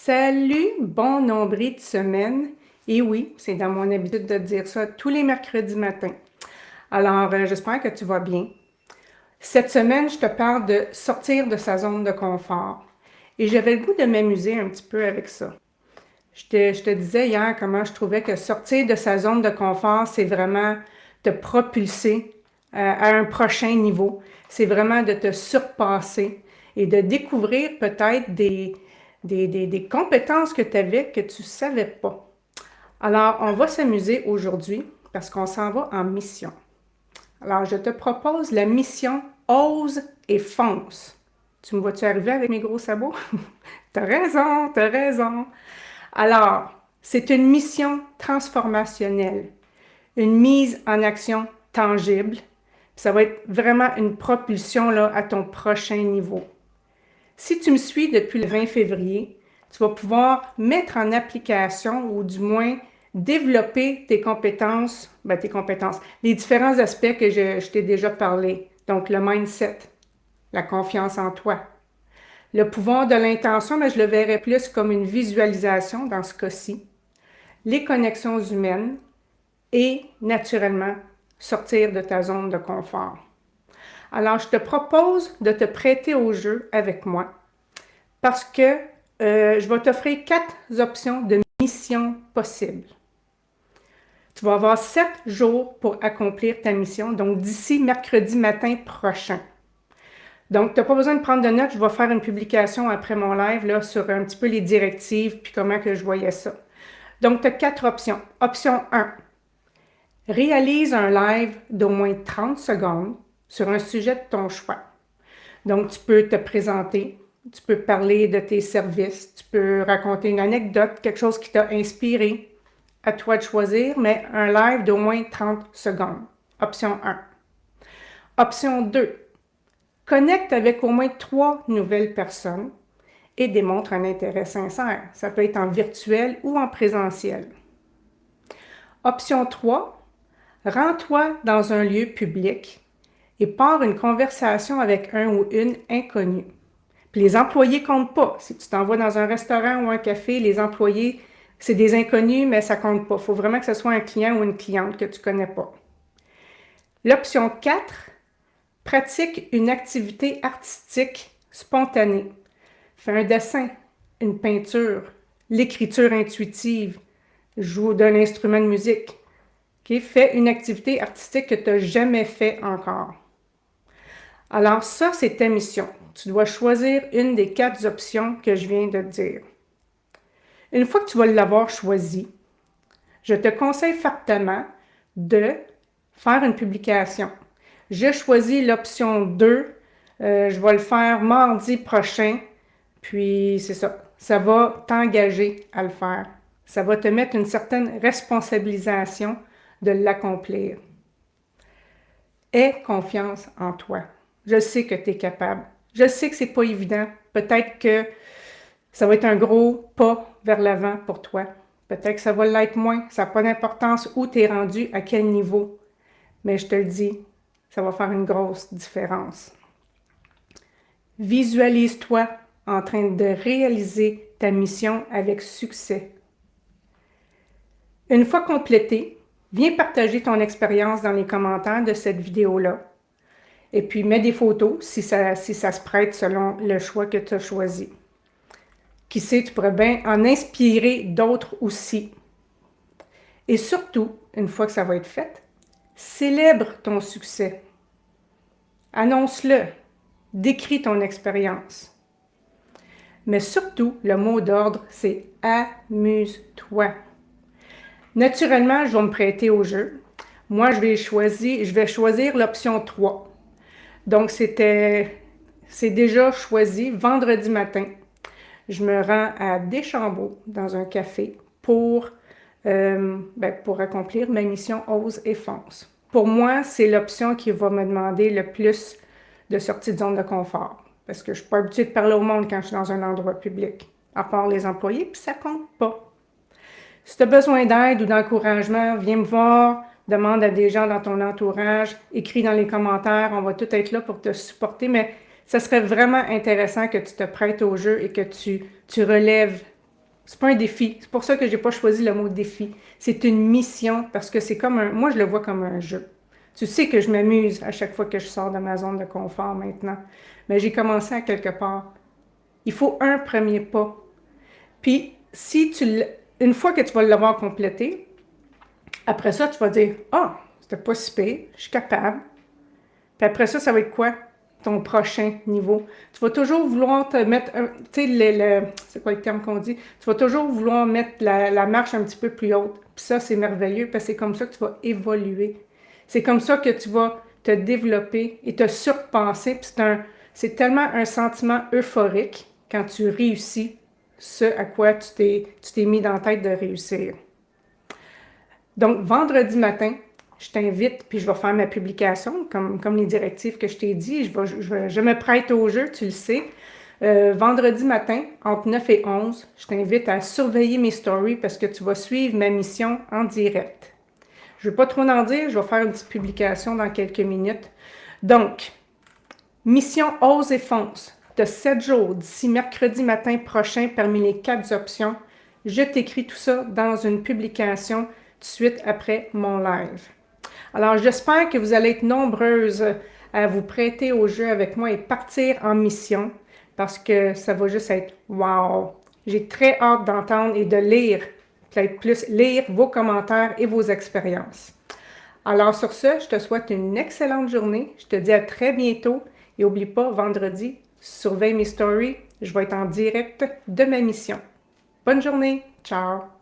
Salut, bon nombril de semaine. Et oui, c'est dans mon habitude de dire ça tous les mercredis matins. Alors, j'espère que tu vas bien. Cette semaine, je te parle de sortir de sa zone de confort. Et j'avais le goût de m'amuser un petit peu avec ça. Je te disais hier comment je trouvais que sortir de sa zone de confort, c'est vraiment te propulser à un prochain niveau. C'est vraiment de te surpasser et de découvrir peut-être des compétences que tu avais que tu ne savais pas. Alors, on va s'amuser aujourd'hui parce qu'on s'en va en mission. Alors, je te propose la mission Ose et fonce. Tu me vois-tu arriver avec mes gros sabots? T'as raison, t'as raison. Alors, c'est une mission transformationnelle, une mise en action tangible. Ça va être vraiment une propulsion là, à ton prochain niveau. Si tu me suis depuis le 20 février, tu vas pouvoir mettre en application ou du moins développer tes compétences, les différents aspects que je t'ai déjà parlé. Donc, le mindset, la confiance en toi. Le pouvoir de l'intention, mais je le verrais plus comme une visualisation dans ce cas-ci. Les connexions humaines et, naturellement, sortir de ta zone de confort. Alors, je te propose de te prêter au jeu avec moi parce que je vais t'offrir 4 options de mission possibles. Tu vas avoir 7 jours pour accomplir ta mission, donc d'ici mercredi matin prochain. Donc, tu n'as pas besoin de prendre de notes. Je vais faire une publication après mon live là, sur un petit peu les directives puis comment que je voyais ça. Donc, tu as 4 options. Option 1, réalise un live d'au moins 30 secondes sur un sujet de ton choix. Donc, tu peux te présenter, tu peux parler de tes services, tu peux raconter une anecdote, quelque chose qui t'a inspiré. À toi de choisir, mais un live d'au moins 30 secondes. Option 1. Option 2. Connecte avec au moins 3 nouvelles personnes et démontre un intérêt sincère. Ça peut être en virtuel ou en présentiel. Option 3. Rends-toi dans un lieu public et pars une conversation avec un ou une inconnue. Puis les employés ne comptent pas. Si tu t'en vas dans un restaurant ou un café, les employés, c'est des inconnus, mais ça ne compte pas. Il faut vraiment que ce soit un client ou une cliente que tu ne connais pas. L'option 4, pratique une activité artistique spontanée. Fais un dessin, une peinture, l'écriture intuitive, joue d'un instrument de musique. Okay? Fais une activité artistique que tu n'as jamais fait encore. Alors ça, c'est ta mission. Tu dois choisir une des 4 options que je viens de te dire. Une fois que tu vas l'avoir choisi, je te conseille fortement de faire une publication. J'ai choisi l'option 2. Je vais le faire mardi prochain. Puis c'est ça. Ça va t'engager à le faire. Ça va te mettre une certaine responsabilisation de l'accomplir. Aie confiance en toi. Je sais que tu es capable. Je sais que c'est pas évident. Peut-être que ça va être un gros pas vers l'avant pour toi. Peut-être que ça va l'être moins. Ça n'a pas d'importance où tu es rendu, à quel niveau. Mais je te le dis, ça va faire une grosse différence. Visualise-toi en train de réaliser ta mission avec succès. Une fois complétée, viens partager ton expérience dans les commentaires de cette vidéo-là. Et puis, mets des photos si ça se prête selon le choix que tu as choisi. Qui sait, tu pourrais bien en inspirer d'autres aussi. Et surtout, une fois que ça va être fait, célèbre ton succès. Annonce-le. Décris ton expérience. Mais surtout, le mot d'ordre, c'est amuse-toi. Naturellement, je vais me prêter au jeu. Moi, je vais choisir l'option 3. Donc, c'est déjà choisi vendredi matin. Je me rends à Deschambault, dans un café, pour accomplir ma mission Ose et fonce. Pour moi, c'est l'option qui va me demander le plus de sortie de zone de confort. Parce que je ne suis pas habituée de parler au monde quand je suis dans un endroit public, à part les employés, puis ça ne compte pas. Si tu as besoin d'aide ou d'encouragement, viens me voir, demande à des gens dans ton entourage, écris dans les commentaires, on va tout être là pour te supporter, mais ça serait vraiment intéressant que tu te prêtes au jeu et que tu relèves C'est pas un défi. C'est pour ça que j'ai pas choisi le mot défi. C'est une mission parce que c'est comme un... Moi, je le vois comme un jeu. Tu sais que je m'amuse à chaque fois que je sors de ma zone de confort maintenant. Mais j'ai commencé à quelque part. Il faut un premier pas. Puis, si une fois que tu vas l'avoir complété, après ça, tu vas dire, ah, c'était pas si pire, je suis capable. Puis après ça, ça va être quoi? Ton prochain niveau. Tu vas toujours vouloir te mettre, tu sais, c'est quoi le terme qu'on dit? Tu vas toujours vouloir mettre la marche un petit peu plus haute. Puis ça, c'est merveilleux parce que c'est comme ça que tu vas évoluer. C'est comme ça que tu vas te développer et te surpasser. Puis c'est tellement un sentiment euphorique quand tu réussis ce à quoi tu t'es mis dans la tête de réussir. Donc, vendredi matin, je t'invite, puis je vais faire ma publication, comme les directives que je t'ai dit. Je me prête au jeu, tu le sais. Vendredi matin, entre 9 et 11, je t'invite à surveiller mes stories parce que tu vas suivre ma mission en direct. Je ne veux pas trop en dire, je vais faire une petite publication dans quelques minutes. Donc, mission Ose et fonce. Tu as 7 jours d'ici mercredi matin prochain parmi les 4 options. Je t'écris tout ça dans une publication tout de suite après mon live. Alors, j'espère que vous allez être nombreuses à vous prêter au jeu avec moi et partir en mission parce que ça va juste être wow! J'ai très hâte d'entendre et de lire, peut-être plus lire vos commentaires et vos expériences. Alors, sur ce, je te souhaite une excellente journée. Je te dis à très bientôt et n'oublie pas, vendredi, surveille mes stories. Je vais être en direct de ma mission. Bonne journée! Ciao!